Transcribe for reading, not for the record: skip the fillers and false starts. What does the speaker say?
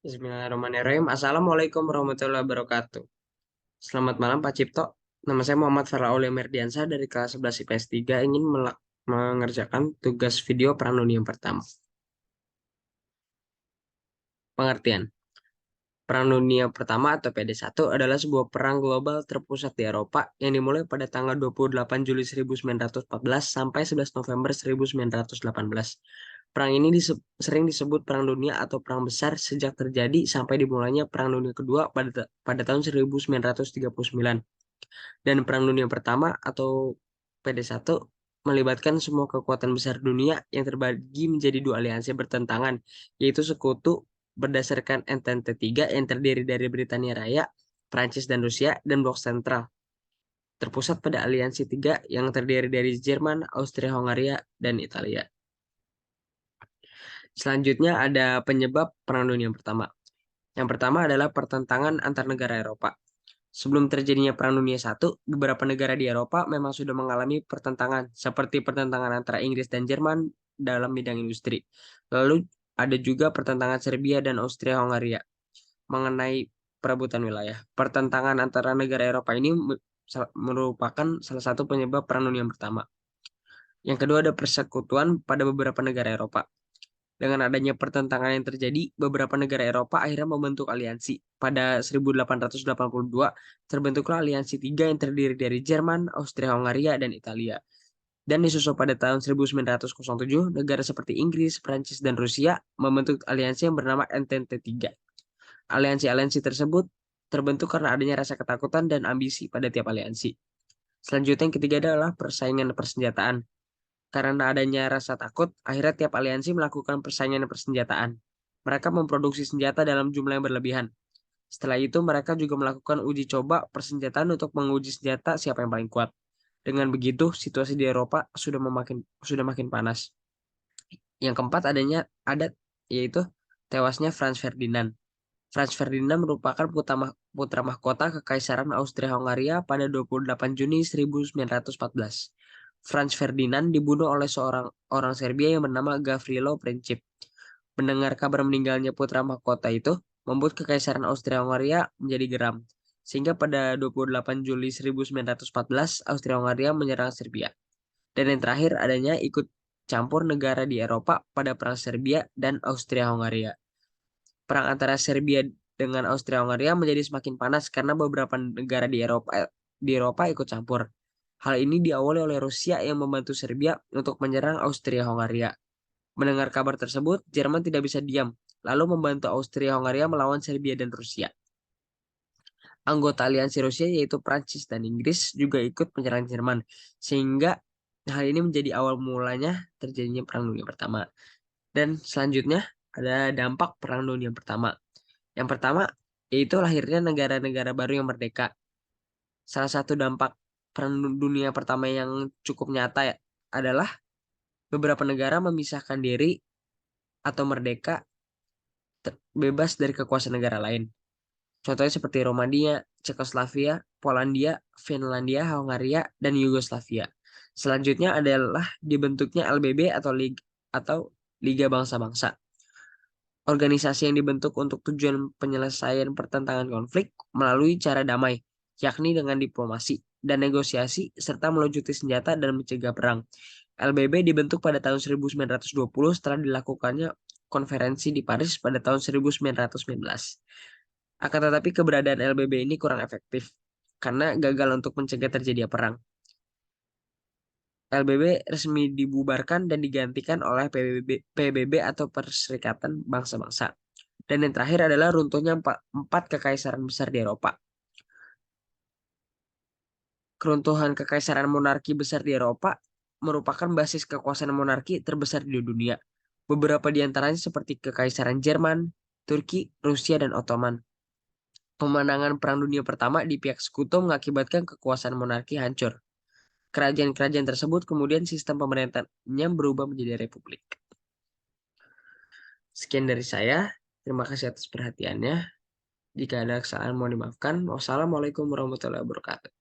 Bismillahirrahmanirrahim. Assalamualaikum warahmatullahi wabarakatuh. Selamat malam Pak Cipto. Nama saya Muhammad Farauli Merdiansyah dari kelas 11 IPS 3 ingin mengerjakan tugas video Perang Dunia Pertama. Pengertian. Perang Dunia Pertama atau PD1 adalah sebuah perang global terpusat di Eropa yang dimulai pada tanggal 28 Juli 1914 sampai 11 November 1918. Perang ini sering disebut Perang Dunia atau Perang Besar sejak terjadi sampai dimulainya Perang Dunia Kedua pada tahun 1939. Dan Perang Dunia Pertama atau PD1 melibatkan semua kekuatan besar dunia yang terbagi menjadi dua aliansi bertentangan, yaitu Sekutu berdasarkan Entente 3 yang terdiri dari Britania Raya, Prancis dan Rusia, dan Blok Sentral. Terpusat pada Aliansi 3 yang terdiri dari Jerman, Austria-Hongaria, dan Italia. Selanjutnya ada penyebab Perang Dunia Pertama. Yang pertama adalah pertentangan antar negara Eropa. Sebelum terjadinya Perang Dunia I, beberapa negara di Eropa memang sudah mengalami pertentangan, seperti pertentangan antara Inggris dan Jerman dalam bidang industri. Lalu ada juga pertentangan Serbia dan Austria-Hongaria mengenai perebutan wilayah. Pertentangan antara negara Eropa ini merupakan salah satu penyebab Perang Dunia Pertama. Yang kedua ada persekutuan pada beberapa negara Eropa. Dengan adanya pertentangan yang terjadi, beberapa negara Eropa akhirnya membentuk aliansi. Pada 1882, terbentuklah Aliansi 3 yang terdiri dari Jerman, Austria-Hongaria, dan Italia. Dan disusul pada tahun 1907, negara seperti Inggris, Prancis, dan Rusia membentuk aliansi yang bernama Entente 3. Aliansi-aliansi tersebut terbentuk karena adanya rasa ketakutan dan ambisi pada tiap aliansi. Selanjutnya yang ketiga adalah persaingan persenjataan. Karena adanya rasa takut, akhirnya tiap aliansi melakukan persaingan persenjataan. Mereka memproduksi senjata dalam jumlah yang berlebihan. Setelah itu, mereka juga melakukan uji coba persenjataan untuk menguji senjata siapa yang paling kuat. Dengan begitu, situasi di Eropa sudah makin panas. Yang keempat yaitu tewasnya Franz Ferdinand. Franz Ferdinand merupakan putra mahkota Kekaisaran Austria-Hongaria pada 28 Juni 1914. Franz Ferdinand dibunuh oleh seorang orang Serbia yang bernama Gavrilo Princip. Mendengar kabar meninggalnya putra mahkota itu, membuat Kekaisaran Austria-Hongaria menjadi geram. Sehingga pada 28 Juli 1914, Austria-Hongaria menyerang Serbia. Dan yang terakhir adanya ikut campur negara di Eropa pada Perang Serbia dan Austria-Hongaria. Perang antara Serbia dengan Austria-Hongaria menjadi semakin panas karena beberapa negara di Eropa ikut campur. Hal ini diawali oleh Rusia yang membantu Serbia untuk menyerang Austria-Hongaria. Mendengar kabar tersebut, Jerman tidak bisa diam, lalu membantu Austria-Hongaria melawan Serbia dan Rusia. Anggota aliansi Rusia yaitu Prancis dan Inggris juga ikut menyerang Jerman, sehingga hal ini menjadi awal mulanya terjadinya Perang Dunia Pertama. Dan selanjutnya ada dampak Perang Dunia Pertama. Yang pertama, yaitu lahirnya negara-negara baru yang merdeka. Salah satu dampak Perang Dunia Pertama yang cukup nyata adalah beberapa negara memisahkan diri atau merdeka bebas dari kekuasaan negara lain. Contohnya seperti Romania, Cekoslovakia, Polandia, Finlandia, Hongaria, dan Yugoslavia. Selanjutnya adalah dibentuknya LBB atau Liga Bangsa-Bangsa. Organisasi yang dibentuk untuk tujuan penyelesaian pertentangan konflik melalui cara damai, yakni dengan diplomasi dan negosiasi serta melucuti senjata dan mencegah perang. LBB dibentuk pada tahun 1920 setelah dilakukannya konferensi di Paris pada tahun 1919. Akan tetapi keberadaan LBB ini kurang efektif karena gagal untuk mencegah terjadinya perang. LBB resmi dibubarkan dan digantikan oleh PBB atau Perserikatan Bangsa-Bangsa. Dan yang terakhir adalah runtuhnya empat kekaisaran besar di Eropa. Keruntuhan kekaisaran monarki besar di Eropa merupakan basis kekuasaan monarki terbesar di dunia. Beberapa di antaranya seperti Kekaisaran Jerman, Turki, Rusia, dan Ottoman. Pemenangan Perang Dunia Pertama di pihak sekutu mengakibatkan kekuasaan monarki hancur. Kerajaan-kerajaan tersebut kemudian sistem pemerintahnya berubah menjadi republik. Sekian dari saya. Terima kasih atas perhatiannya. Jika ada kesalahan mohon dimaafkan. Wassalamualaikum warahmatullahi wabarakatuh.